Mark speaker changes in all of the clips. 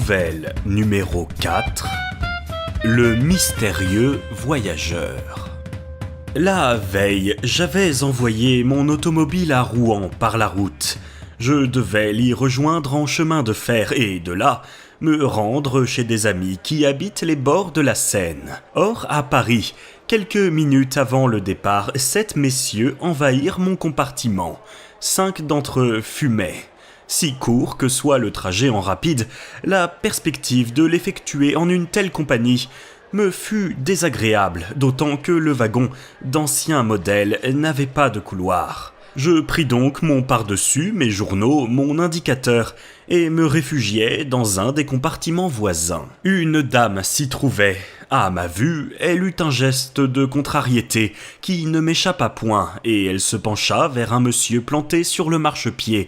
Speaker 1: Nouvelle numéro 4. Le mystérieux voyageur. La veille, j'avais envoyé mon automobile à Rouen par la route. Je devais l'y rejoindre en chemin de fer et de là, me rendre chez des amis qui habitent les bords de la Seine. Or, à Paris, quelques minutes avant le départ, 7 messieurs envahirent mon compartiment. 5 d'entre eux fumaient. Si court que soit le trajet en rapide, la perspective de l'effectuer en une telle compagnie me fut désagréable, d'autant que le wagon d'ancien modèle n'avait pas de couloir. Je pris donc mon pardessus, mes journaux, mon indicateur et me réfugiai dans un des compartiments voisins. Une dame s'y trouvait. À ma vue, elle eut un geste de contrariété qui ne m'échappa point et elle se pencha vers un monsieur planté sur le marchepied.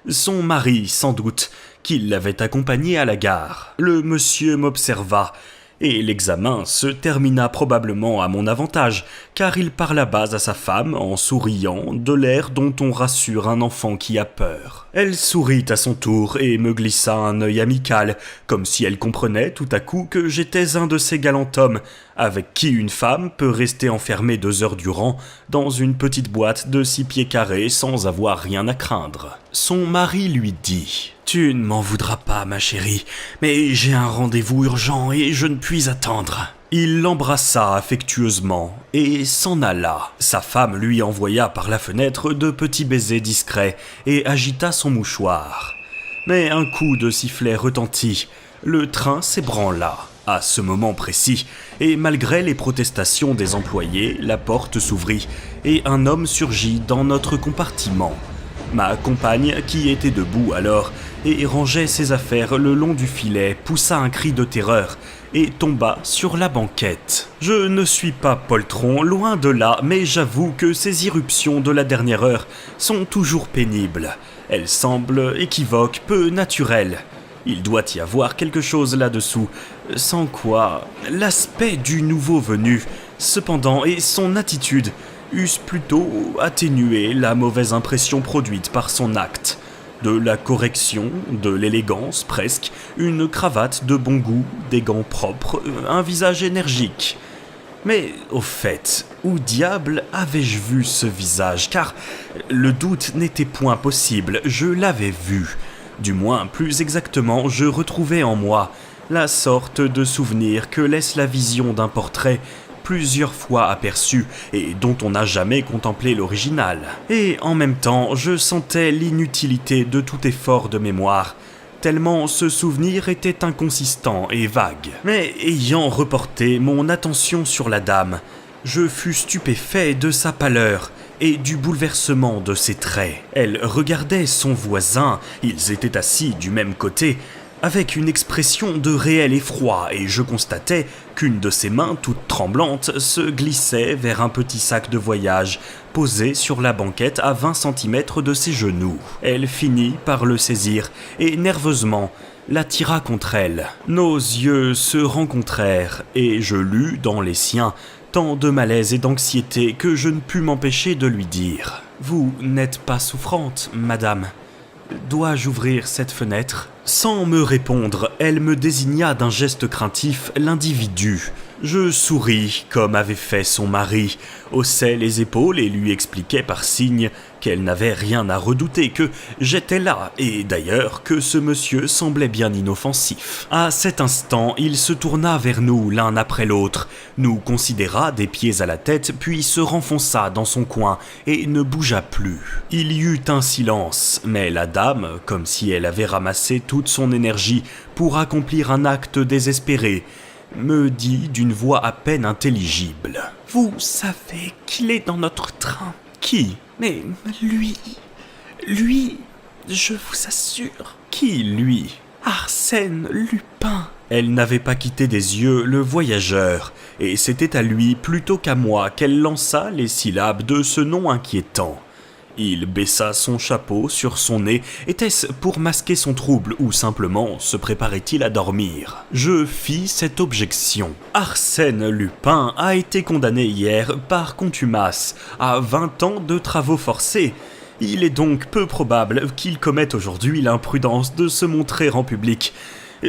Speaker 1: Son mari, sans doute, qui l'avait accompagné à la gare. Le monsieur m'observa, et l'examen se termina probablement à mon avantage, car il parla bas à sa femme en souriant, de l'air dont on rassure un enfant qui a peur. Elle sourit à son tour et me glissa un œil amical, comme si elle comprenait tout à coup que j'étais un de ces galants hommes avec qui une femme peut rester enfermée 2 heures durant dans une petite boîte de 6 pieds carrés sans avoir rien à craindre. Son mari lui dit « Tu ne m'en voudras pas, ma chérie, mais j'ai un rendez-vous urgent et je ne puis attendre. » Il l'embrassa affectueusement et s'en alla. Sa femme lui envoya par la fenêtre de petits baisers discrets et agita son mouchoir. Mais un coup de sifflet retentit. Le train s'ébranla. À ce moment précis, et malgré les protestations des employés, la porte s'ouvrit et un homme surgit dans notre compartiment. Ma compagne, qui était debout alors et rangeait ses affaires le long du filet, poussa un cri de terreur et tomba sur la banquette. Je ne suis pas poltron, loin de là, mais j'avoue que ces irruptions de la dernière heure sont toujours pénibles. Elles semblent équivoques, peu naturelles. Il doit y avoir quelque chose là-dessous, sans quoi l'aspect du nouveau venu, cependant, et son attitude eussent plutôt atténué la mauvaise impression produite par son acte. De la correction, de l'élégance presque, une cravate de bon goût, des gants propres, un visage énergique. Mais au fait, où diable avais-je vu ce visage? Car le doute n'était point possible, je l'avais vu. Du moins, plus exactement, je retrouvais en moi la sorte de souvenir que laisse la vision d'un portrait plusieurs fois aperçu et dont on n'a jamais contemplé l'original. Et en même temps, je sentais l'inutilité de tout effort de mémoire, tellement ce souvenir était inconsistant et vague. Mais ayant reporté mon attention sur la dame, je fus stupéfait de sa pâleur et du bouleversement de ses traits. Elle regardait son voisin, ils étaient assis du même côté, avec une expression de réel effroi, et je constatais qu'une de ses mains, toute tremblante, se glissait vers un petit sac de voyage posé sur la banquette à 20 cm de ses genoux. Elle finit par le saisir et nerveusement l'attira contre elle. Nos yeux se rencontrèrent et je lus dans les siens tant de malaise et d'anxiété que je ne pus m'empêcher de lui dire « Vous n'êtes pas souffrante, madame ? Dois-je ouvrir cette fenêtre ?» Sans me répondre, elle me désigna d'un geste craintif l'individu. Je souris, comme avait fait son mari, haussai les épaules et lui expliquai par signe qu'elle n'avait rien à redouter, que j'étais là, et d'ailleurs que ce monsieur semblait bien inoffensif. À cet instant, il se tourna vers nous l'un après l'autre, nous considéra des pieds à la tête, puis se renfonça dans son coin et ne bougea plus. Il y eut un silence, mais la dame, comme si elle avait ramassé toute son énergie pour accomplir un acte désespéré, me dit d'une voix à peine intelligible. « Vous savez qu'il est dans notre train. »« Qui ?»« Mais lui, je vous assure. »« Qui, lui ?»« Arsène Lupin. » Elle n'avait pas quitté des yeux le voyageur, et c'était à lui plutôt qu'à moi qu'elle lança les syllabes de ce nom inquiétant. Il baissa son chapeau sur son nez. Était-ce pour masquer son trouble ou simplement se préparait-il à dormir? Je fis cette objection. Arsène Lupin a été condamné hier par contumace à 20 ans de travaux forcés. Il est donc peu probable qu'il commette aujourd'hui l'imprudence de se montrer en public.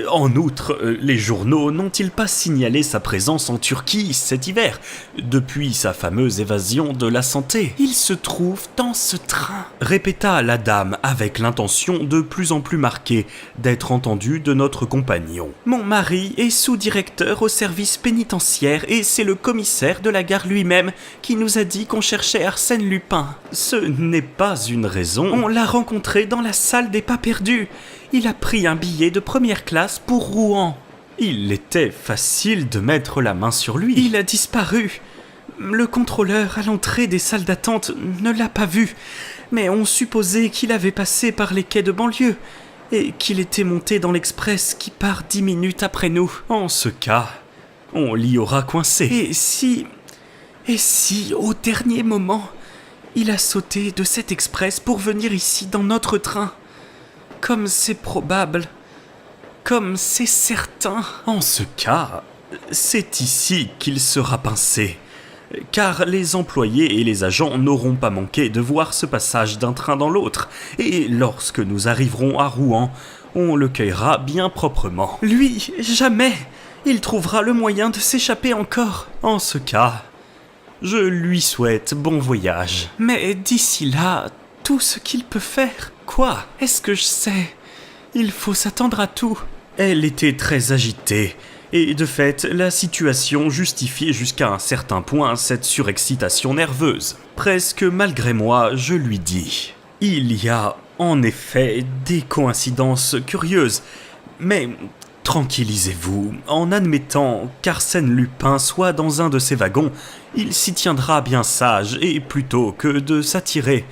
Speaker 1: En outre, les journaux n'ont-ils pas signalé sa présence en Turquie cet hiver, depuis sa fameuse évasion de la santé? Il se trouve dans ce train, répéta la dame avec l'intention de plus en plus marquée d'être entendue de notre compagnon. Mon mari est sous-directeur au service pénitentiaire et c'est le commissaire de la gare lui-même qui nous a dit qu'on cherchait Arsène Lupin. Ce n'est pas une raison, on l'a rencontré dans la salle des pas perdus. Il a pris un billet de première classe pour Rouen. Il était facile de mettre la main sur lui. Il a disparu. Le contrôleur à l'entrée des salles d'attente ne l'a pas vu, mais on supposait qu'il avait passé par les quais de banlieue et qu'il était monté dans l'express qui part 10 minutes après nous. En ce cas, on l'y aura coincé. Et si, au dernier moment, il a sauté de cet express pour venir ici dans notre train? Comme c'est probable, comme c'est certain. En ce cas, c'est ici qu'il sera pincé, car les employés et les agents n'auront pas manqué de voir ce passage d'un train dans l'autre, et lorsque nous arriverons à Rouen, on le cueillera bien proprement. Lui, jamais. Il trouvera le moyen de s'échapper encore. En ce cas, je lui souhaite bon voyage. Mais d'ici là, tout ce qu'il peut faire. Quoi? Est-ce que je sais? Il faut s'attendre à tout. Elle était très agitée, et de fait, la situation justifiait jusqu'à un certain point cette surexcitation nerveuse. Presque malgré moi, je lui dis: il y a en effet des coïncidences curieuses, mais tranquillisez-vous, en admettant qu'Arsène Lupin soit dans un de ces wagons, il s'y tiendra bien sage, et plutôt que de s'attirer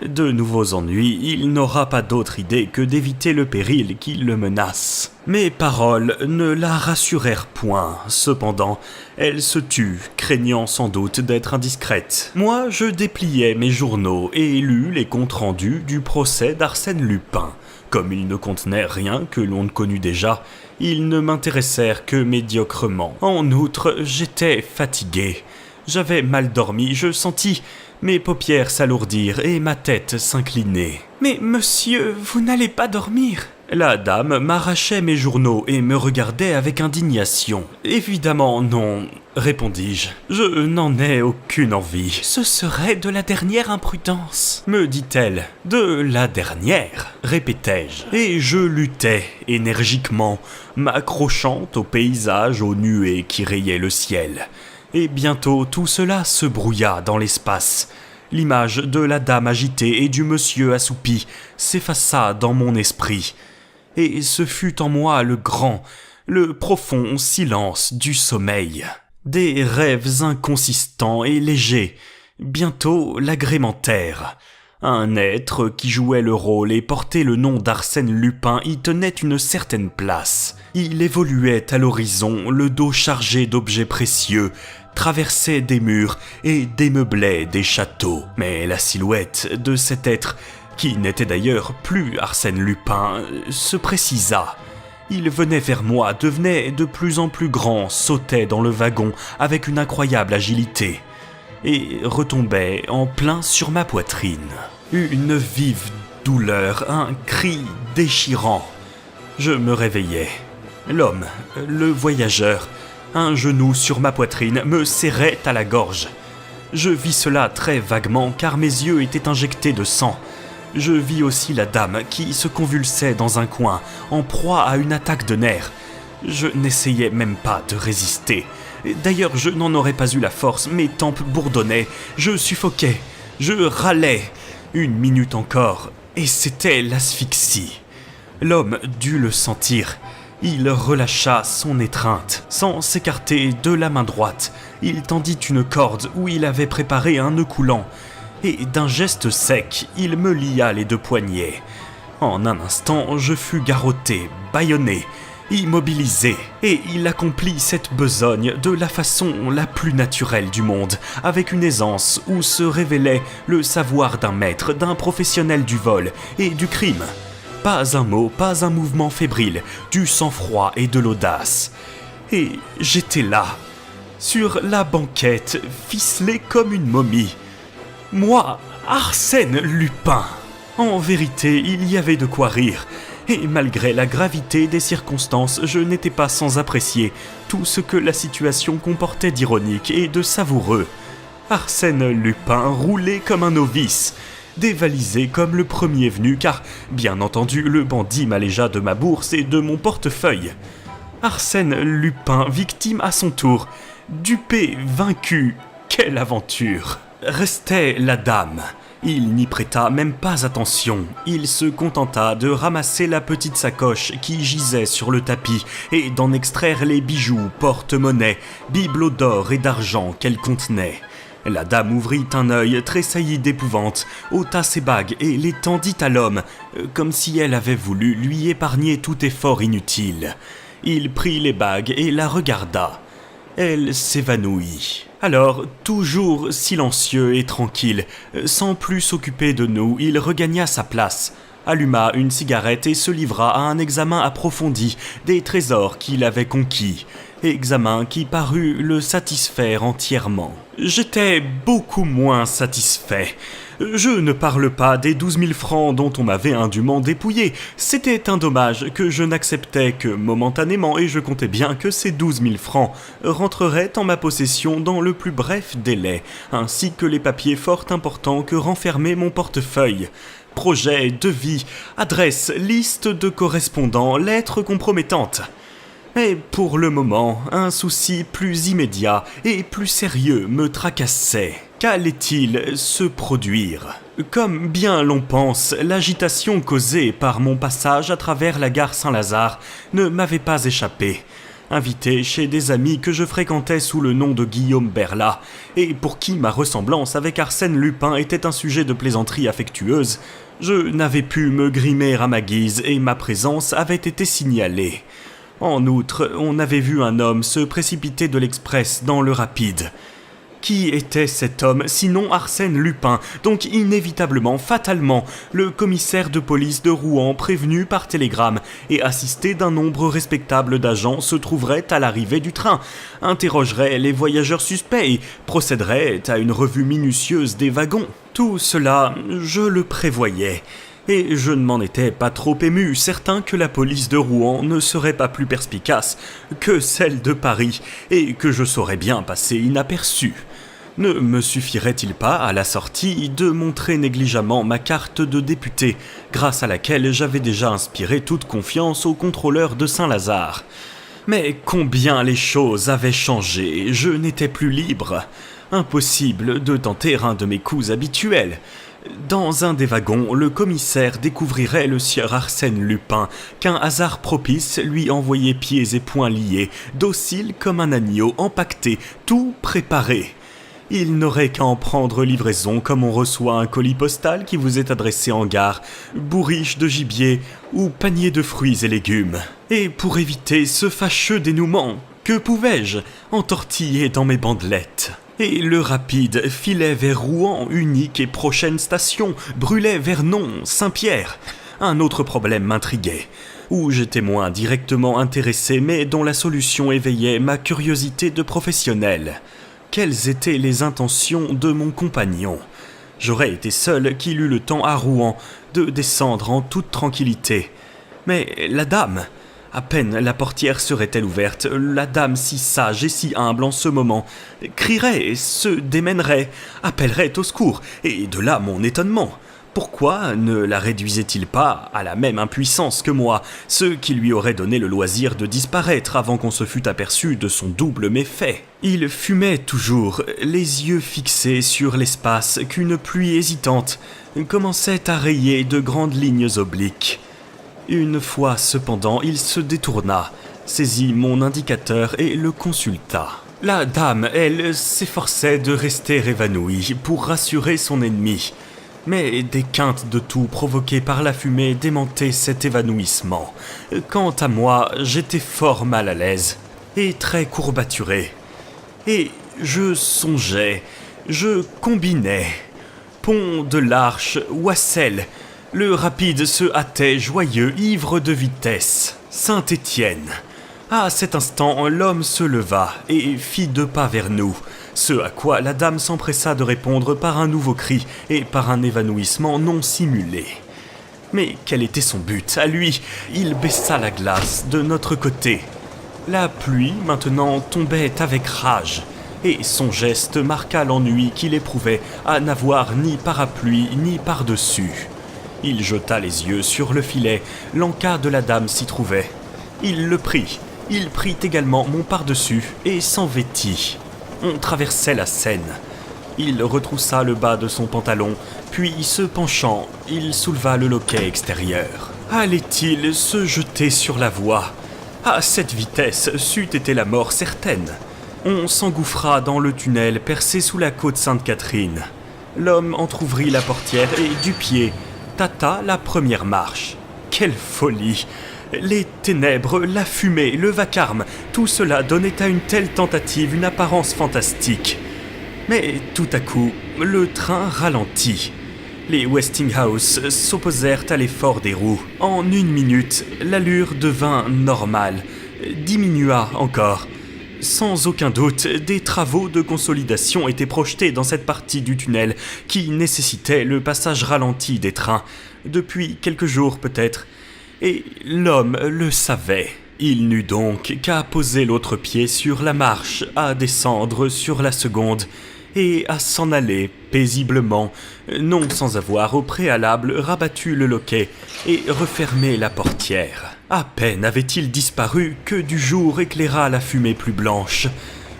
Speaker 1: de nouveaux ennuis, il n'aura pas d'autre idée que d'éviter le péril qui le menace. Mes paroles ne la rassurèrent point, cependant, elle se tut, craignant sans doute d'être indiscrète. Moi, je dépliai mes journaux et lus les comptes rendus du procès d'Arsène Lupin. Comme ils ne contenaient rien que l'on ne connût déjà, ils ne m'intéressèrent que médiocrement. En outre, j'étais fatigué. J'avais mal dormi, je sentis mes paupières s'alourdir et ma tête s'incliner. « Mais monsieur, vous n'allez pas dormir ?» La dame m'arrachait mes journaux et me regardait avec indignation. « Évidemment non, » répondis-je. « Je n'en ai aucune envie. »« Ce serait de la dernière imprudence, » me dit-elle. « De la dernière ?» répétai-je. Et je luttais énergiquement, m'accrochant au paysage, aux nuées qui rayaient le ciel. Et bientôt tout cela se brouilla dans l'espace. L'image de la dame agitée et du monsieur assoupi s'effaça dans mon esprit. Et ce fut en moi le grand, le profond silence du sommeil. Des rêves inconsistants et légers, bientôt l'agrémentèrent. Un être qui jouait le rôle et portait le nom d'Arsène Lupin y tenait une certaine place. Il évoluait à l'horizon, le dos chargé d'objets précieux, traversait des murs et démeublait des châteaux. Mais la silhouette de cet être, qui n'était d'ailleurs plus Arsène Lupin, se précisa. Il venait vers moi, devenait de plus en plus grand, sautait dans le wagon avec une incroyable agilité, et retombait en plein sur ma poitrine. Une vive douleur, un cri déchirant. Je me réveillai. L'homme, le voyageur, un genou sur ma poitrine, me serrait à la gorge. Je vis cela très vaguement car mes yeux étaient injectés de sang. Je vis aussi la dame qui se convulsait dans un coin, en proie à une attaque de nerfs. Je n'essayais même pas de résister. D'ailleurs, je n'en aurais pas eu la force, mes tempes bourdonnaient, je suffoquais, je râlais. 1 minute encore, et c'était l'asphyxie. L'homme dut le sentir. Il relâcha son étreinte. Sans s'écarter de la main droite, il tendit une corde où il avait préparé un nœud coulant, et d'un geste sec, il me lia les 2 poignets. En un instant, je fus garrotté, bâillonné, immobilisé, et il accomplit cette besogne de la façon la plus naturelle du monde, avec une aisance où se révélait le savoir d'un maître, d'un professionnel du vol et du crime. Pas un mot, pas un mouvement fébrile, du sang-froid et de l'audace. Et j'étais là, sur la banquette, ficelé comme une momie. Moi, Arsène Lupin. En vérité, il y avait de quoi rire. Et malgré la gravité des circonstances, je n'étais pas sans apprécier tout ce que la situation comportait d'ironique et de savoureux. Arsène Lupin roulait comme un novice, dévalisé comme le premier venu, car, bien entendu, le bandit m'allégea de ma bourse et de mon portefeuille. Arsène Lupin, victime à son tour, dupé, vaincu, quelle aventure! Restait la dame. Il n'y prêta même pas attention. Il se contenta de ramasser la petite sacoche qui gisait sur le tapis et d'en extraire les bijoux, porte-monnaie, bibelots d'or et d'argent qu'elle contenait. La dame ouvrit un œil tressailli d'épouvante, ôta ses bagues et les tendit à l'homme, comme si elle avait voulu lui épargner tout effort inutile. Il prit les bagues et la regarda. Elle s'évanouit. Alors, toujours silencieux et tranquille, sans plus s'occuper de nous, il regagna sa place, alluma une cigarette et se livra à un examen approfondi des trésors qu'il avait conquis, examen qui parut le satisfaire entièrement. J'étais beaucoup moins satisfait. Je ne parle pas des 12 000 francs dont on m'avait indûment dépouillé. C'était un dommage que je n'acceptais que momentanément et je comptais bien que ces 12 000 francs rentreraient en ma possession dans le plus bref délai, ainsi que les papiers fort importants que renfermait mon portefeuille. Projet, devis, adresse, liste de correspondants, lettres compromettantes. Mais pour le moment, un souci plus immédiat et plus sérieux me tracassait. Qu'allait-il se produire ? Comme bien l'on pense, l'agitation causée par mon passage à travers la gare Saint-Lazare ne m'avait pas échappé. Invité chez des amis que je fréquentais sous le nom de Guillaume Berla, et pour qui ma ressemblance avec Arsène Lupin était un sujet de plaisanterie affectueuse, je n'avais pu me grimer à ma guise et ma présence avait été signalée. En outre, on avait vu un homme se précipiter de l'express dans le rapide. Qui était cet homme, sinon Arsène Lupin, donc inévitablement, fatalement, le commissaire de police de Rouen prévenu par télégramme et assisté d'un nombre respectable d'agents se trouverait à l'arrivée du train, interrogerait les voyageurs suspects et procéderait à une revue minutieuse des wagons. Tout cela, je le prévoyais. Et je ne m'en étais pas trop ému, certain que la police de Rouen ne serait pas plus perspicace que celle de Paris, et que je saurais bien passer inaperçu. Ne me suffirait-il pas, à la sortie, de montrer négligemment ma carte de député, grâce à laquelle j'avais déjà inspiré toute confiance au contrôleur de Saint-Lazare ? Mais combien les choses avaient changé, je n'étais plus libre. Impossible de tenter un de mes coups habituels. Dans un des wagons, le commissaire découvrirait le sieur Arsène Lupin, qu'un hasard propice lui envoyait pieds et poings liés, docile comme un agneau, empaqueté, tout préparé. Il n'aurait qu'à en prendre livraison comme on reçoit un colis postal qui vous est adressé en gare, bourriche de gibier ou panier de fruits et légumes. Et pour éviter ce fâcheux dénouement, que pouvais-je entortiller dans mes bandelettes ? Et le rapide filait vers Rouen, unique et prochaine station, brûlait Vernon, Saint-Pierre. Un autre problème m'intriguait, où j'étais moins directement intéressé, mais dont la solution éveillait ma curiosité de professionnel. Quelles étaient les intentions de mon compagnon ? J'aurais été seul qu'il eût le temps à Rouen de descendre en toute tranquillité. Mais la dame... À peine la portière serait-elle ouverte, la dame si sage et si humble en ce moment crierait, se démènerait, appellerait au secours, et de là mon étonnement. Pourquoi ne la réduisait-il pas à la même impuissance que moi, ce qui lui aurait donné le loisir de disparaître avant qu'on se fût aperçu de son double méfait ? Il fumait toujours, les yeux fixés sur l'espace qu'une pluie hésitante commençait à rayer de grandes lignes obliques. Une fois cependant, il se détourna, saisit mon indicateur et le consulta. La dame, elle, s'efforçait de rester évanouie pour rassurer son ennemi. Mais des quintes de toux provoquées par la fumée démentaient cet évanouissement. Quant à moi, j'étais fort mal à l'aise et très courbaturé. Et je songeais, je combinais. Pont de l'Arche, Ouassel... Le rapide se hâtait, joyeux, ivre de vitesse. Saint-Étienne. À cet instant, l'homme se leva et fit 2 pas vers nous, ce à quoi la dame s'empressa de répondre par un nouveau cri et par un évanouissement non simulé. Mais quel était son but à lui? Il baissa la glace de notre côté. La pluie, maintenant, tombait avec rage, et son geste marqua l'ennui qu'il éprouvait à n'avoir ni parapluie ni par-dessus. Il jeta les yeux sur le filet, l'en-cas de la dame s'y trouvait. Il le prit. Il prit également mon par-dessus et s'en vêtit. On traversait la Seine. Il retroussa le bas de son pantalon, puis, se penchant, il souleva le loquet extérieur. Allait-il se jeter sur la voie? À cette vitesse, c'eût été la mort certaine. On s'engouffra dans le tunnel percé sous la côte Sainte-Catherine. L'homme entr'ouvrit la portière et, du pied, tâta la première marche. Quelle folie! Les ténèbres, la fumée, le vacarme, tout cela donnait à une telle tentative une apparence fantastique. Mais tout à coup, le train ralentit. Les Westinghouse s'opposèrent à l'effort des roues. En 1 minute, l'allure devint normale, diminua encore. Sans aucun doute, des travaux de consolidation étaient projetés dans cette partie du tunnel qui nécessitait le passage ralenti des trains, depuis quelques jours peut-être. Et l'homme le savait. Il n'eut donc qu'à poser l'autre pied sur la marche, à descendre sur la seconde, et à s'en aller paisiblement, non sans avoir au préalable rabattu le loquet et refermé la portière. À peine avait-il disparu que du jour éclaira la fumée plus blanche.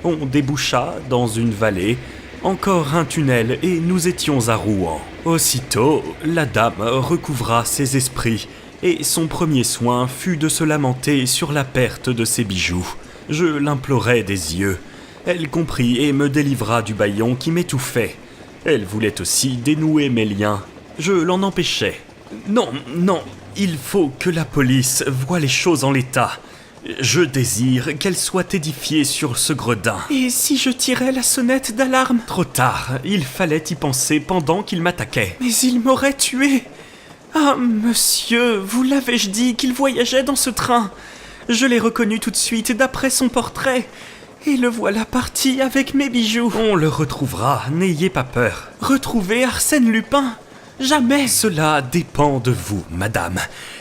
Speaker 1: On déboucha dans une vallée, encore un tunnel et nous étions à Rouen. Aussitôt, la dame recouvra ses esprits et son premier soin fut de se lamenter sur la perte de ses bijoux. Je l'implorai des yeux. Elle comprit et me délivra du bâillon qui m'étouffait. Elle voulait aussi dénouer mes liens. Je l'en empêchai. Non, il faut que la police voie les choses en l'état. Je désire qu'elle soit édifiée sur ce gredin. Et si je tirais la sonnette d'alarme? Trop tard, il fallait y penser pendant qu'il m'attaquait. Mais il m'aurait tué. Ah, monsieur, vous l'avais-je dit qu'il voyageait dans ce train? Je l'ai reconnu tout de suite d'après son portrait. Et le voilà parti avec mes bijoux. On le retrouvera, n'ayez pas peur. Retrouver Arsène Lupin? Jamais. Cela dépend de vous, madame.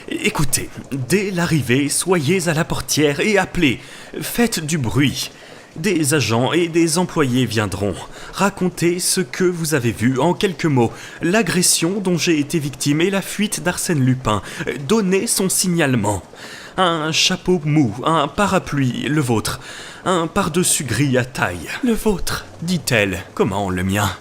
Speaker 1: Écoutez, dès l'arrivée, soyez à la portière et appelez. Faites du bruit. Des agents et des employés viendront. Racontez ce que vous avez vu en quelques mots. L'agression dont j'ai été victime et la fuite d'Arsène Lupin. Donnez son signalement. Un chapeau mou, un parapluie, le vôtre. Un par-dessus gris à taille, le vôtre, dit-elle. Comment le mien?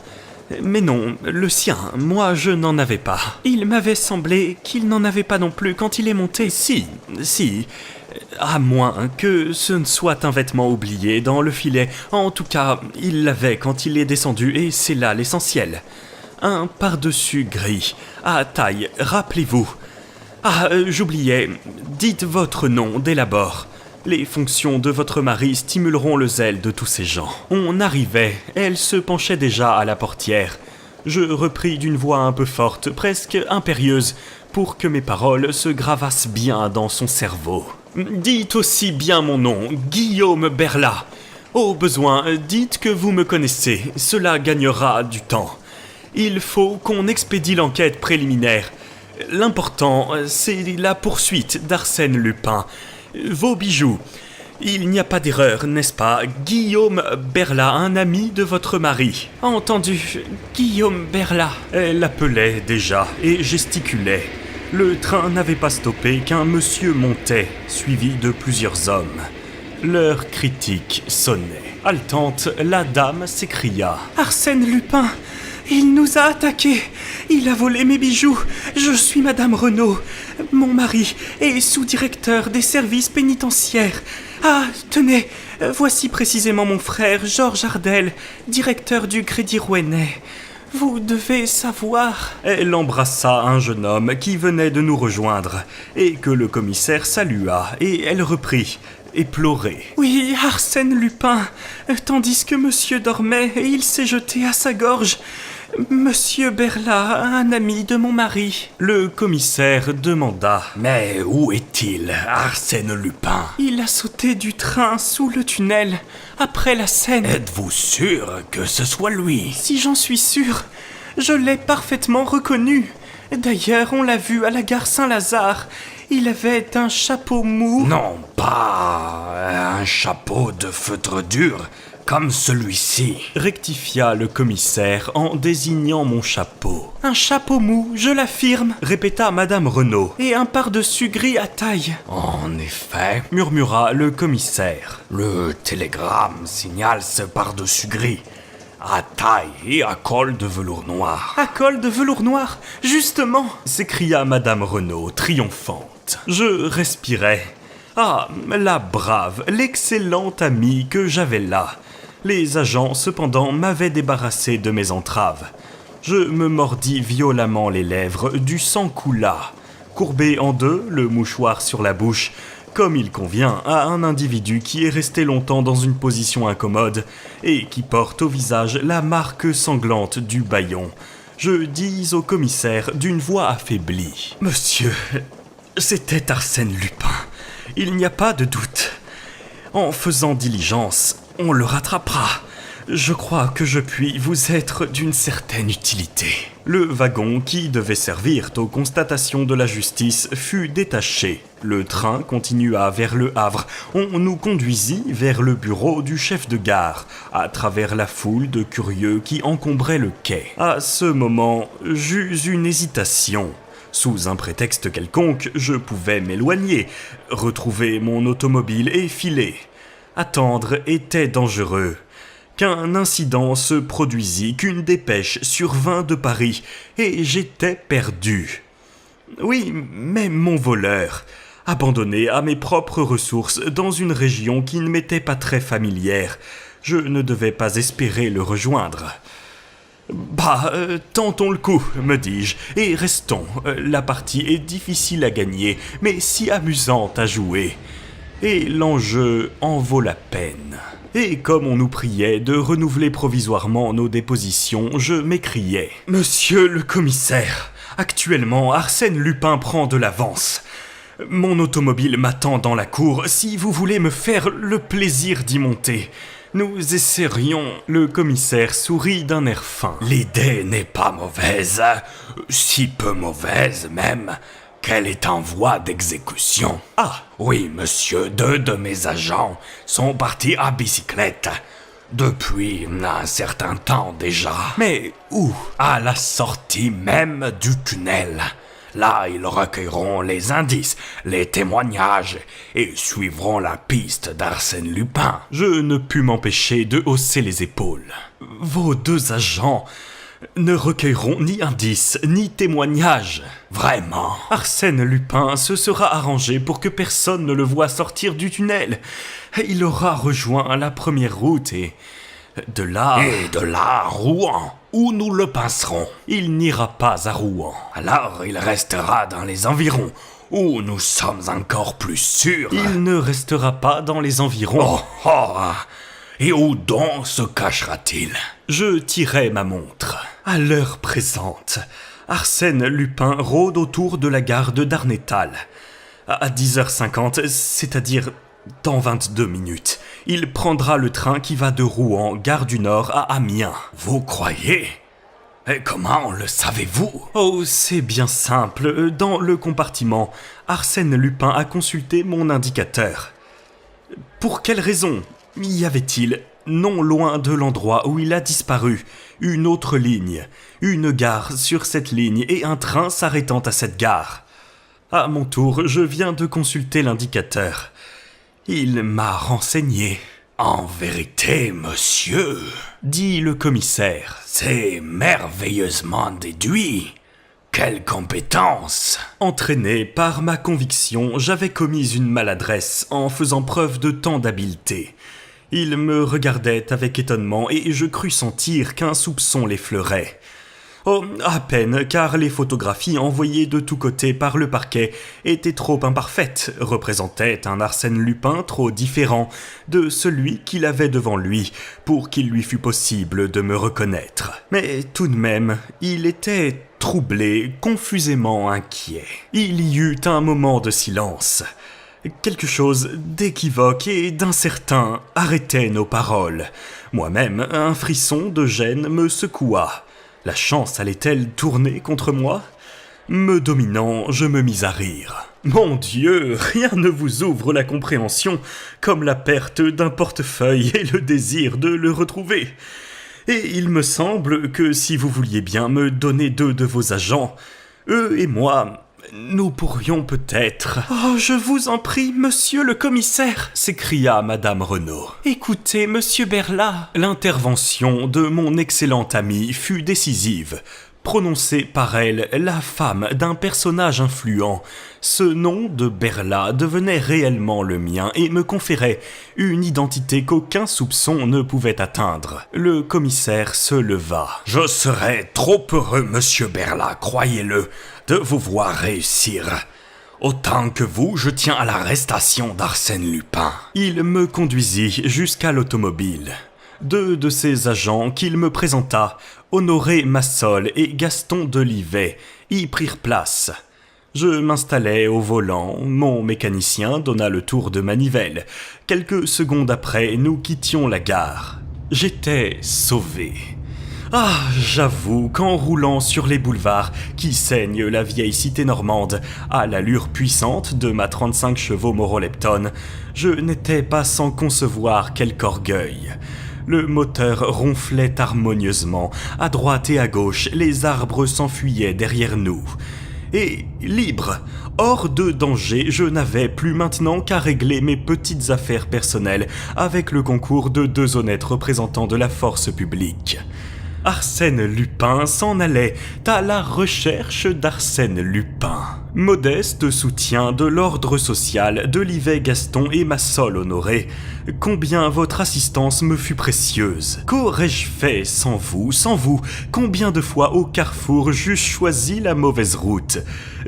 Speaker 1: Mais non, le sien, moi je n'en avais pas. Il m'avait semblé qu'il n'en avait pas non plus quand il est monté. Si, à moins que ce ne soit un vêtement oublié dans le filet. En tout cas, il l'avait quand il est descendu et c'est là l'essentiel. Un par-dessus gris, à taille, rappelez-vous. Ah, j'oubliais, dites votre nom dès l'abord. Les fonctions de votre mari stimuleront le zèle de tous ces gens. On arrivait, elle se penchait déjà à la portière. Je repris d'une voix un peu forte, presque impérieuse, pour que mes paroles se gravassent bien dans son cerveau. Dites aussi bien mon nom, Guillaume Berlat. Au besoin, dites que vous me connaissez, cela gagnera du temps. Il faut qu'on expédie l'enquête préliminaire. L'important, c'est la poursuite d'Arsène Lupin. Vos bijoux. Il n'y a pas d'erreur, n'est-ce pas? Guillaume Berlat, un ami de votre mari. Entendu, Guillaume Berlat. Elle appelait déjà et gesticulait. Le train n'avait pas stoppé qu'un monsieur montait, suivi de plusieurs hommes. L'heure critique sonnait. Haletante, la dame s'écria. Arsène Lupin! Il nous a attaqués. Il a volé mes bijoux. Je suis Madame Renaud. Mon mari est sous-directeur des services pénitentiaires. Ah, tenez, voici précisément mon frère, Georges Ardel, directeur du Crédit Rouennais. Vous devez savoir... Elle embrassa un jeune homme qui venait de nous rejoindre et que le commissaire salua et elle reprit, éplorée. Oui, Arsène Lupin, tandis que monsieur dormait et il s'est jeté à sa gorge. Monsieur Berlat, un ami de mon mari. Le commissaire demanda. Mais où est-il, Arsène Lupin? Il a sauté du train sous le tunnel, après la Seine. Êtes-vous sûr que ce soit lui? Si j'en suis sûr, je l'ai parfaitement reconnu. D'ailleurs, on l'a vu à la gare Saint-Lazare. Il avait un chapeau mou.
Speaker 2: Non, pas un chapeau de feutre dur, comme celui-ci.
Speaker 1: Rectifia le commissaire en désignant mon chapeau. Un chapeau mou, je l'affirme, répéta Madame Renaud. Et un pardessus gris à taille.
Speaker 2: En effet,
Speaker 1: Murmura le commissaire.
Speaker 2: le télégramme signale ce pardessus gris, à taille et à col de velours noir.
Speaker 1: À col de velours noir, justement, s'écria Madame Renaud, triomphante. Je respirais. Ah, la brave, l'excellente amie que j'avais là. Les agents, cependant, m'avaient débarrassé de mes entraves. Je me mordis violemment les lèvres, du sang coula. Courbé en deux, le mouchoir sur la bouche, comme il convient à un individu qui est resté longtemps dans une position incommode et qui porte au visage la marque sanglante du bâillon, je dis au commissaire d'une voix affaiblie. « Monsieur, c'était Arsène Lupin, il n'y a pas de doute. En faisant diligence, on le rattrapera. Je crois que je puis vous être d'une certaine utilité. » Le wagon qui devait servir aux constatations de la justice fut détaché. Le train continua vers Le Havre. On nous conduisit vers le bureau du chef de gare, à travers la foule de curieux qui encombrait le quai. À ce moment, j'eus une hésitation. Sous un prétexte quelconque, je pouvais m'éloigner, retrouver mon automobile et filer. Attendre était dangereux. Qu'un incident se produisit, qu'une dépêche survint de Paris, et j'étais perdu. Oui, mais mon voleur, abandonné à mes propres ressources dans une région qui ne m'était pas très familière, je ne devais pas espérer le rejoindre. Bah, tentons le coup, me dis-je, et restons. La partie est difficile à gagner, mais si amusante à jouer. Et l'enjeu en vaut la peine. Et comme on nous priait de renouveler provisoirement nos dépositions, je m'écriai. « Monsieur le commissaire, actuellement Arsène Lupin prend de l'avance. Mon automobile m'attend dans la cour, si vous voulez me faire le plaisir d'y monter. Nous essaierions... » Le commissaire sourit d'un air fin. «
Speaker 2: L'idée n'est pas mauvaise, si peu mauvaise même, qu'elle est en voie d'exécution.
Speaker 1: Ah,
Speaker 2: oui, monsieur, 2 de mes agents sont partis à bicyclette, depuis un certain temps déjà.
Speaker 1: mais où ?
Speaker 2: À la sortie même du tunnel. Là, ils recueilleront les indices, les témoignages, et suivront la piste d'Arsène Lupin. »
Speaker 1: Je ne pus m'empêcher de hausser les épaules. Vos 2 agents ne recueilleront ni indices, ni témoignages.
Speaker 2: Vraiment?
Speaker 1: Arsène Lupin se sera arrangé pour que personne ne le voie sortir du tunnel. Il aura rejoint la première route et... de là...
Speaker 2: Et de là à Rouen, où nous le passerons.
Speaker 1: Il n'ira pas à Rouen.
Speaker 2: Alors il restera dans les environs, où nous sommes encore plus sûrs.
Speaker 1: Il ne restera pas dans les environs.
Speaker 2: Oh, oh, et où donc se cachera-t-il?
Speaker 1: Je tirai ma montre. À l'heure présente, Arsène Lupin rôde autour de la gare de Darnétal. À 10h50, c'est-à-dire dans 22 minutes, il prendra le train qui va de Rouen, gare du Nord, à Amiens.
Speaker 2: Vous croyez? Et comment le savez-vous?
Speaker 1: Oh, c'est bien simple. Dans le compartiment, Arsène Lupin a consulté mon indicateur. Pour quelle raison y avait-il, non loin de l'endroit où il a disparu, une autre ligne, une gare sur cette ligne et un train s'arrêtant à cette gare? À mon tour, je viens de consulter l'indicateur. Il m'a renseigné.
Speaker 2: En vérité, monsieur,
Speaker 1: dit le commissaire,
Speaker 2: c'est merveilleusement déduit. Quelle compétence!
Speaker 1: Entraîné par ma conviction, j'avais commis une maladresse en faisant preuve de tant d'habileté. Il me regardait avec étonnement et je crus sentir qu'un soupçon l'effleurait. Oh, à peine, car les photographies envoyées de tous côtés par le parquet étaient trop imparfaites, représentaient un Arsène Lupin trop différent de celui qu'il avait devant lui pour qu'il lui fût possible de me reconnaître. Mais tout de même, il était troublé, confusément inquiet. Il y eut un moment de silence. Quelque chose d'équivoque et d'incertain arrêtait nos paroles. Moi-même, un frisson de gêne me secoua. La chance allait-elle tourner contre moi ? Me dominant, je me mis à rire. Mon Dieu, rien ne vous ouvre la compréhension comme la perte d'un portefeuille et le désir de le retrouver. Et il me semble que si vous vouliez bien me donner 2 de vos agents, eux et moi, nous pourrions peut-être... « Oh, je vous en prie, monsieur le commissaire !» s'écria madame Renaud. « Écoutez, monsieur Berla !» L'intervention de mon excellente amie fut décisive. Prononcée par elle, la femme d'un personnage influent, ce nom de Berla devenait réellement le mien et me conférait une identité qu'aucun soupçon ne pouvait atteindre. Le commissaire se leva.
Speaker 2: « Je serais trop heureux, monsieur Berla, croyez-le, de vous voir réussir. Autant que vous, je tiens à l'arrestation d'Arsène Lupin. »
Speaker 1: Il me conduisit jusqu'à l'automobile. 2 de ses agents qu'il me présenta, Honoré Massol et Gaston Delivet, y prirent place. Je m'installai au volant, mon mécanicien donna le tour de manivelle. Quelques secondes après, nous quittions la gare. J'étais sauvé. Ah, j'avoue qu'en roulant sur les boulevards qui ceignent la vieille cité normande, à l'allure puissante de ma 35 chevaux Moreau-Lepton, je n'étais pas sans concevoir quelque orgueil. Le moteur ronflait harmonieusement, à droite et à gauche, les arbres s'enfuyaient derrière nous. Et libre, hors de danger, je n'avais plus maintenant qu'à régler mes petites affaires personnelles avec le concours de 2 honnêtes représentants de la force publique. Arsène Lupin s'en allait à la recherche d'Arsène Lupin. Modeste soutien de l'ordre social, Delivet Gaston et Massol Honoré, combien votre assistance me fut précieuse. Qu'aurais-je fait sans vous, combien de fois au carrefour j'eusse choisi la mauvaise route.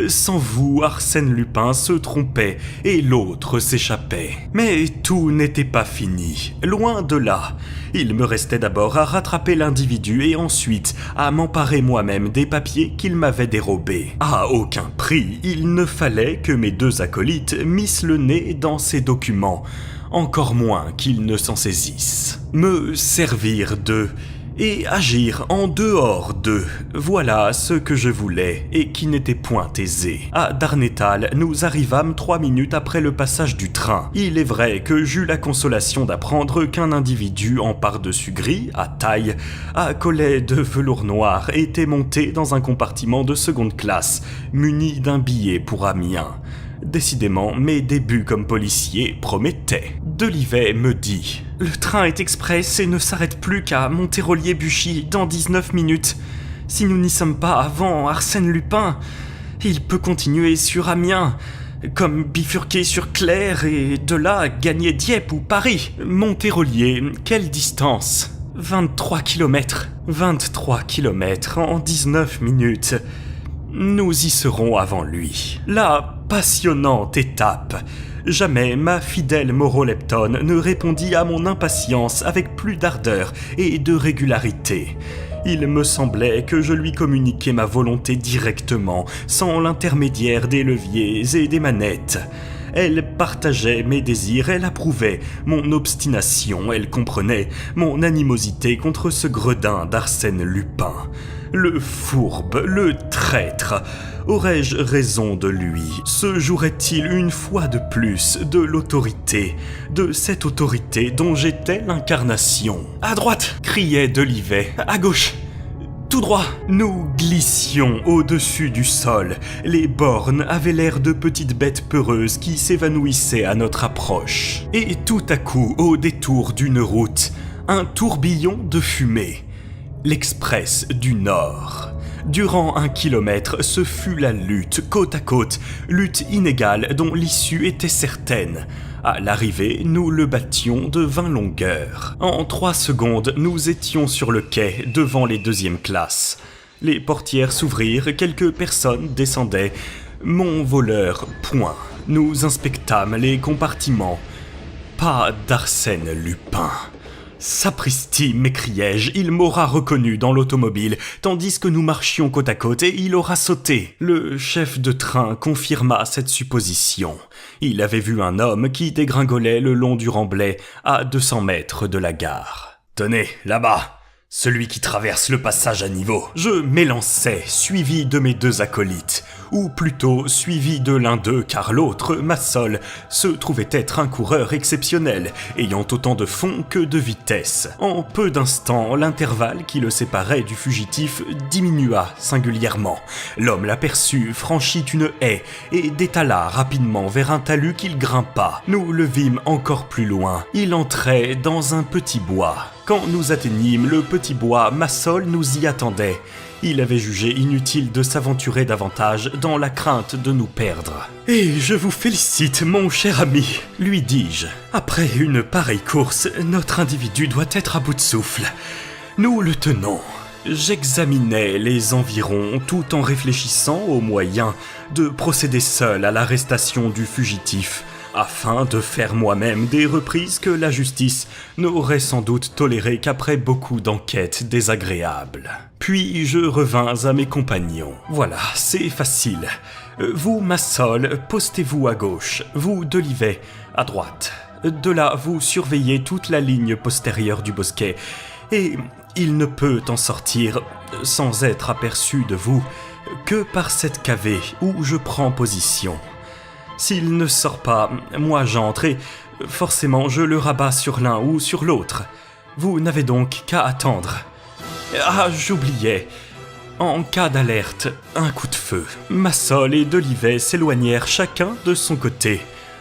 Speaker 1: Sans vous, Arsène Lupin se trompait et l'autre s'échappait. Mais tout n'était pas fini, loin de là. Il me restait d'abord à rattraper l'individu et ensuite à m'emparer moi-même des papiers qu'il m'avait dérobés. À aucun prix, il ne fallait que mes 2 acolytes missent le nez dans ces documents, encore moins qu'ils ne s'en saisissent. Me servir d'eux et agir en dehors d'eux, voilà ce que je voulais et qui n'était point aisé. À Darnétal, nous arrivâmes 3 minutes après le passage du train. Il est vrai que j'eus la consolation d'apprendre qu'un individu en pardessus gris, à taille, à collet de velours noir, était monté dans un compartiment de seconde classe, muni d'un billet pour Amiens. Décidément, mes débuts comme policier promettaient. Delivet me dit « Le train est express et ne s'arrête plus qu'à Monterolier-Buchy dans 19 minutes. Si nous n'y sommes pas avant Arsène Lupin, il peut continuer sur Amiens, comme bifurquer sur Clères et de là gagner Dieppe ou Paris. Monterolier, quelle distance ? 23 kilomètres. 23 kilomètres en 19 minutes. Nous y serons avant lui. La passionnante étape. Jamais ma fidèle Moreau-Lepton ne répondit à mon impatience avec plus d'ardeur et de régularité. Il me semblait que je lui communiquais ma volonté directement, sans l'intermédiaire des leviers et des manettes. Elle partageait mes désirs, elle approuvait mon obstination, elle comprenait mon animosité contre ce gredin d'Arsène Lupin. Le fourbe, le traître, aurais-je raison de lui? Se jouerait-il une fois de plus de l'autorité, de cette autorité dont j'étais l'incarnation? « À droite !» criait Delivet. « À gauche !» Tout droit. Nous glissions au-dessus du sol. Les bornes avaient l'air de petites bêtes peureuses qui s'évanouissaient à notre approche. Et tout à coup, au détour d'une route, un tourbillon de fumée. L'Express du Nord. Durant 1 kilomètre, ce fut la lutte, côte à côte, lutte inégale dont l'issue était certaine. À l'arrivée, nous le battions de 20 longueurs. En 3 secondes, nous étions sur le quai, devant les 2e classes. Les portières s'ouvrirent, quelques personnes descendaient. Mon voleur, point. Nous inspectâmes les compartiments. Pas d'Arsène Lupin. Sapristi, m'écriai-je, il m'aura reconnu dans l'automobile, tandis que nous marchions côte à côte, et il aura sauté. Le chef de train confirma cette supposition. Il avait vu un homme qui dégringolait le long du remblai, à 200 mètres de la gare. « Tenez, là-bas, celui qui traverse le passage à niveau. » Je m'élançai, suivi de mes 2 acolytes. ou plutôt suivi de l'un d'eux car l'autre, Massol, se trouvait être un coureur exceptionnel, ayant autant de fond que de vitesse. En peu d'instants, l'intervalle qui le séparait du fugitif diminua singulièrement. L'homme l'aperçut, franchit une haie et détala rapidement vers un talus qu'il grimpa. Nous le vîmes encore plus loin. Il entrait dans un petit bois. Quand nous atteignîmes le petit bois, Massol nous y attendait. Il avait jugé inutile de s'aventurer davantage dans la crainte de nous perdre. « Et je vous félicite, mon cher ami, lui dis-je. Après une pareille course, notre individu doit être à bout de souffle. Nous le tenons. » J'examinais les environs tout en réfléchissant aux moyens de procéder seul à l'arrestation du fugitif, afin de faire moi-même des reprises que la justice n'aurait sans doute tolérées qu'après beaucoup d'enquêtes désagréables. Puis je revins à mes compagnons. Voilà, c'est facile. Vous, Massol, postez-vous à gauche, vous, Delivet, à droite. De là, vous surveillez toute la ligne postérieure du bosquet, et il ne peut en sortir, sans être aperçu de vous, que par cette cavée où je prends position. S'il ne sort pas, moi j'entre et forcément je le rabats sur l'un ou sur l'autre. Vous n'avez donc qu'à attendre. Ah, j'oubliais. En cas d'alerte, un coup de feu. Massol et Delivet s'éloignèrent chacun de son côté.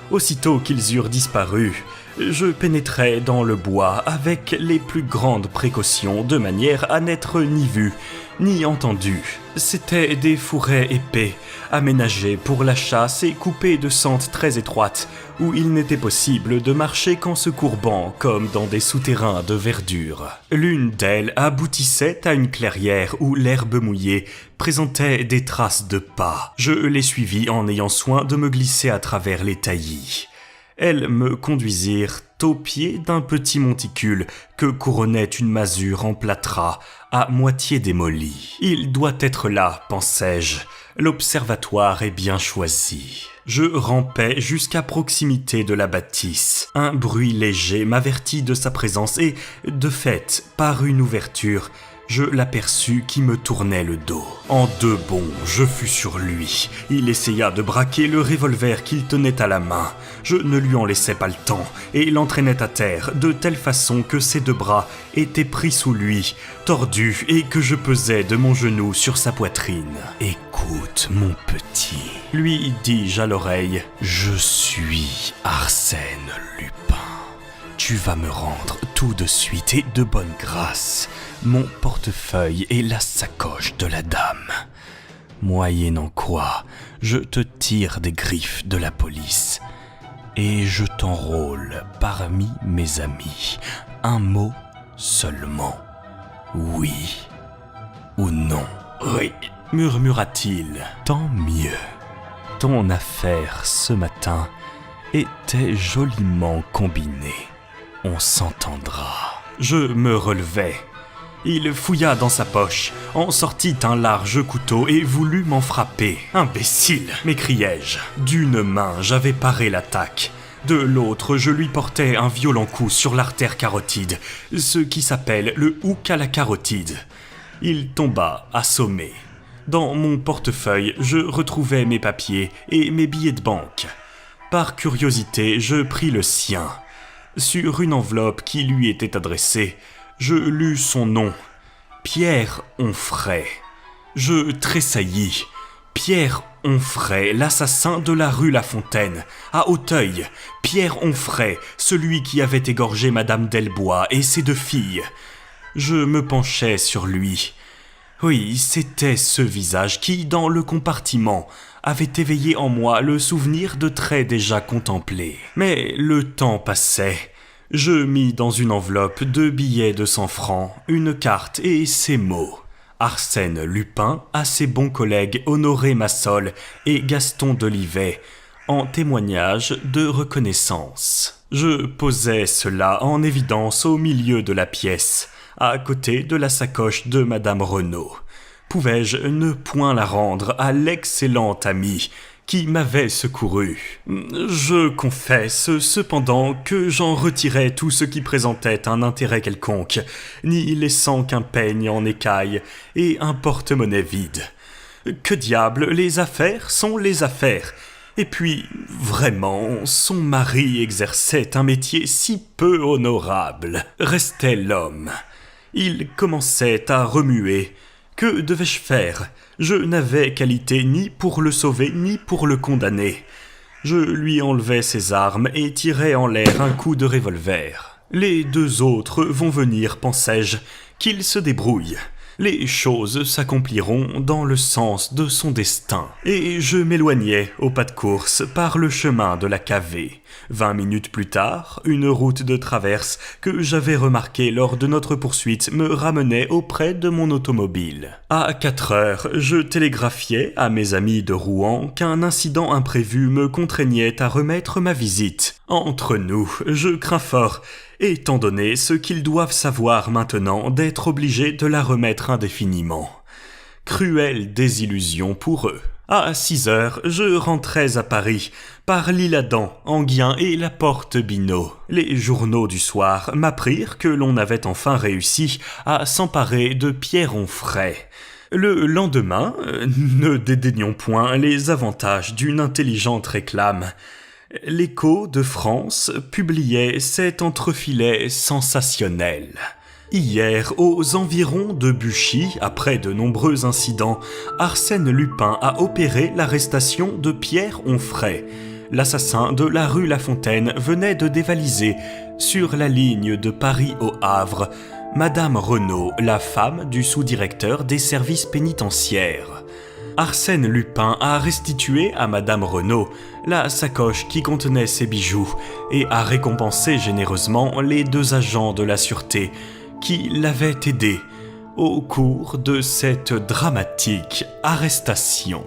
Speaker 1: Aussitôt qu'ils eurent disparu, je pénétrai dans le bois avec les plus grandes précautions de manière à n'être ni vu ni entendu. C'étaient des fourrés épais, aménagés pour la chasse et coupés de sentes très étroites, où il n'était possible de marcher qu'en se courbant comme dans des souterrains de verdure. L'une d'elles aboutissait à une clairière où l'herbe mouillée présentait des traces de pas. Je les suivis en ayant soin de me glisser à travers les taillis. Elles me conduisirent au pied d'un petit monticule que couronnait une masure en plâtras à moitié démolie. Il doit être là, pensai-je. L'observatoire est bien choisi. Je rampais jusqu'à proximité de la bâtisse. Un bruit léger m'avertit de sa présence et, de fait, par une ouverture, je l'aperçus qui me tournait le dos. En deux bonds, je fus sur lui. Il essaya de braquer le revolver qu'il tenait à la main. Je ne lui en laissais pas le temps et l'entraînais à terre de telle façon que ses deux bras étaient pris sous lui, tordus, et que je pesais de mon genou sur sa poitrine. « Écoute, mon petit, lui dis-je à l'oreille, je suis Arsène Lupin. Tu vas me rendre tout de suite et de bonne grâce mon portefeuille et la sacoche de la dame. Moyennant quoi, je te tire des griffes de la police et je t'enrôle parmi mes amis. Un mot seulement. Oui ou non. Oui, murmura-t-il. Tant mieux. Ton affaire ce matin était joliment combinée. On s'entendra. Je me relevai. Il fouilla dans sa poche, en sortit un large couteau et voulut m'en frapper. « Imbécile !» m'écriai-je. D'une main, j'avais paré l'attaque. De l'autre, je lui portais un violent coup sur l'artère carotide, ce qui s'appelle le hook à la carotide. Il tomba, assommé. Dans mon portefeuille, je retrouvai mes papiers et mes billets de banque. Par curiosité, je pris le sien. Sur une enveloppe qui lui était adressée, je lus son nom, Pierre Onfray. Je tressaillis. Pierre Onfray, l'assassin de la rue La Fontaine, à Auteuil. Pierre Onfray, celui qui avait égorgé Madame Delbois et ses deux filles. Je me penchai sur lui. Oui, c'était ce visage qui, dans le compartiment, avait éveillé en moi le souvenir de traits déjà contemplés. Mais le temps passait. Je mis dans une enveloppe 2 billets de 100 francs, une carte et ces mots. Arsène Lupin à ses bons collègues Honoré Massol et Gaston Delivet, en témoignage de reconnaissance. Je posai cela en évidence au milieu de la pièce, à côté de la sacoche de Madame Renaud. Pouvais-je ne point la rendre à l'excellent ami qui m'avait secouru? Je confesse cependant que j'en retirai tout ce qui présentait un intérêt quelconque, n'y laissant qu'un peigne en écaille et un porte-monnaie vide. Que diable, les affaires sont les affaires. Et puis, vraiment, son mari exerçait un métier si peu honorable. Restait l'homme. Il commençait à remuer. Que devais-je faire? Je n'avais qualité ni pour le sauver, ni pour le condamner. Je lui enlevai ses armes et tirai en l'air un coup de revolver. Les deux autres vont venir, pensai-je, qu'il se débrouille. Les choses s'accompliront dans le sens de son destin. Et je m'éloignai au pas de course par le chemin de la cavée. 20 minutes plus tard, une route de traverse que j'avais remarquée lors de notre poursuite me ramenait auprès de mon automobile. À 4 heures, je télégraphiai à mes amis de Rouen qu'un incident imprévu me contraignait à remettre ma visite. Entre nous, je crains fort, étant donné ce qu'ils doivent savoir maintenant d'être obligés de la remettre indéfiniment. Cruelle désillusion pour eux. À 6 heures, je rentrais à Paris, par l'Isle-Adam, Enghien et la Porte Bineau. Les journaux du soir m'apprirent que l'on avait enfin réussi à s'emparer de Pierre Onfray. Le lendemain, ne dédaignons point les avantages d'une intelligente réclame. L'Écho de France publiait cet entrefilet sensationnel. Hier, aux environs de Buchy, après de nombreux incidents, Arsène Lupin a opéré l'arrestation de Pierre Onfray. L'assassin de la rue La Fontaine venait de dévaliser, sur la ligne de Paris au Havre, Madame Renaud, la femme du sous-directeur des services pénitentiaires. Arsène Lupin a restitué à Madame Renaud la sacoche qui contenait ses bijoux et a récompensé généreusement les 2 agents de la sûreté qui l'avaient aidé au cours de cette dramatique arrestation.